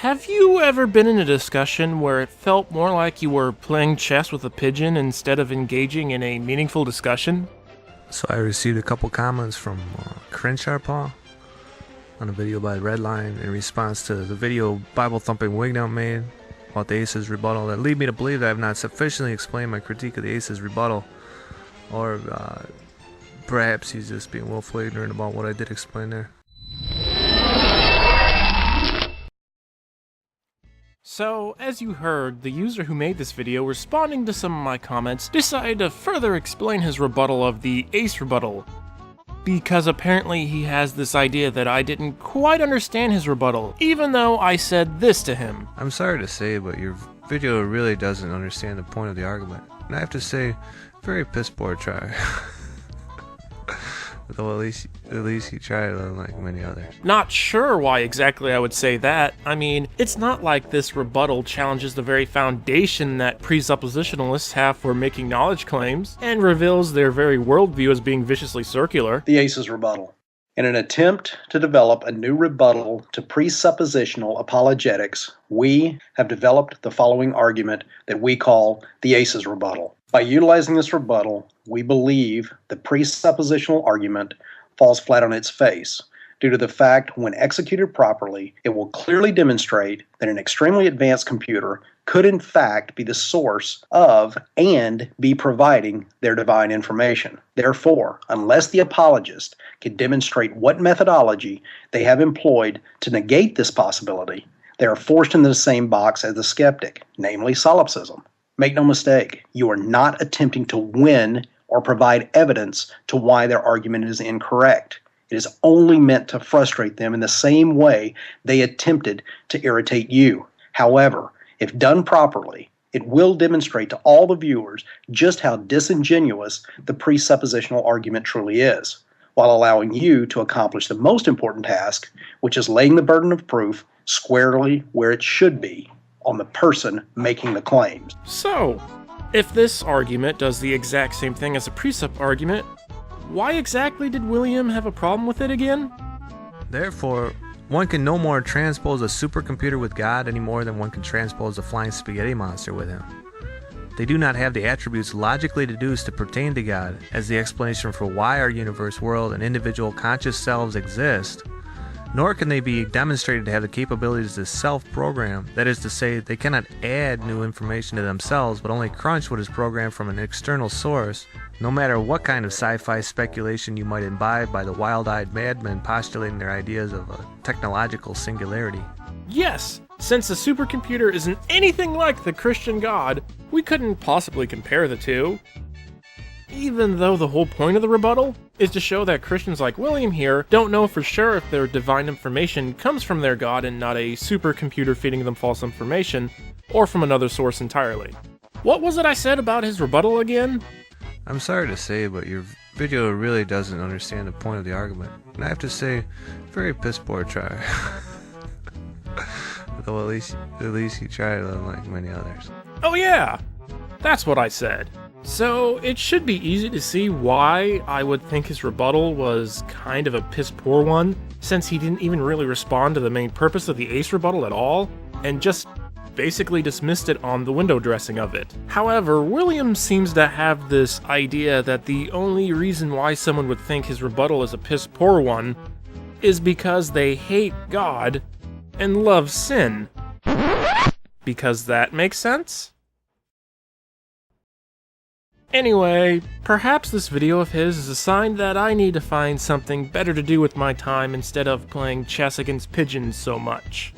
Have you ever been in a discussion where it felt more like you were playing chess with a pigeon instead of engaging in a meaningful discussion? So I received a couple comments from Krensharpaw on a video by Redline in response to the video Bible Thumping Wignut made about the Ace's rebuttal that lead me to believe that I have not sufficiently explained my critique of the Ace's rebuttal, or perhaps he's just being willfully ignorant about what I did explain there. So, as you heard, the user who made this video, responding to some of my comments, decided to further explain his rebuttal of the Ace rebuttal. Because apparently he has this idea that I didn't quite understand his rebuttal, even though I said this to him. I'm sorry to say, but your video really doesn't understand the point of the argument. And I have to say, very piss poor try. Though at least he tried, unlike many others. Not sure why exactly I would say that. I mean, it's not like this rebuttal challenges the very foundation that presuppositionalists have for making knowledge claims, and reveals their very worldview as being viciously circular. The Ace's rebuttal. In an attempt to develop a new rebuttal to presuppositional apologetics, we have developed the following argument that we call the Ace's rebuttal. By utilizing this rebuttal, we believe the presuppositional argument falls flat on its face, due to the fact when executed properly, it will clearly demonstrate that an extremely advanced computer could in fact be the source of and be providing their divine information. Therefore, unless the apologist can demonstrate what methodology they have employed to negate this possibility, they are forced into the same box as the skeptic, namely solipsism. Make no mistake, you are not attempting to win or provide evidence to why their argument is incorrect. It is only meant to frustrate them in the same way they attempted to irritate you. However, if done properly, it will demonstrate to all the viewers just how disingenuous the presuppositional argument truly is, while allowing you to accomplish the most important task, which is laying the burden of proof squarely where it should be, on the person making the claims. So, if this argument does the exact same thing as a presup argument, why exactly did William have a problem with it again? Therefore, one can no more transpose a supercomputer with God any more than one can transpose a flying spaghetti monster with him. They do not have the attributes logically deduced to pertain to God as the explanation for why our universe, world, and individual conscious selves exist, nor can they be demonstrated to have the capabilities to self-program. That is to say, they cannot add new information to themselves, but only crunch what is programmed from an external source, no matter what kind of sci-fi speculation you might imbibe by the wild-eyed madmen postulating their ideas of a technological singularity. Yes, since the supercomputer isn't anything like the Christian God, we couldn't possibly compare the two. Even though the whole point of the rebuttal is to show that Christians like William here don't know for sure if their divine information comes from their God and not a supercomputer feeding them false information, or from another source entirely. What was it I said about his rebuttal again? I'm sorry to say, but your video really doesn't understand the point of the argument. And I have to say, very piss poor try. Though at least he tried, unlike many others. Oh yeah! That's what I said. So, it should be easy to see why I would think his rebuttal was kind of a piss-poor one, since he didn't even really respond to the main purpose of the Ace rebuttal at all, and just basically dismissed it on the window dressing of it. However, William seems to have this idea that the only reason why someone would think his rebuttal is a piss-poor one is because they hate God and love sin. Because that makes sense? Anyway, perhaps this video of his is a sign that I need to find something better to do with my time instead of playing chess against pigeons so much.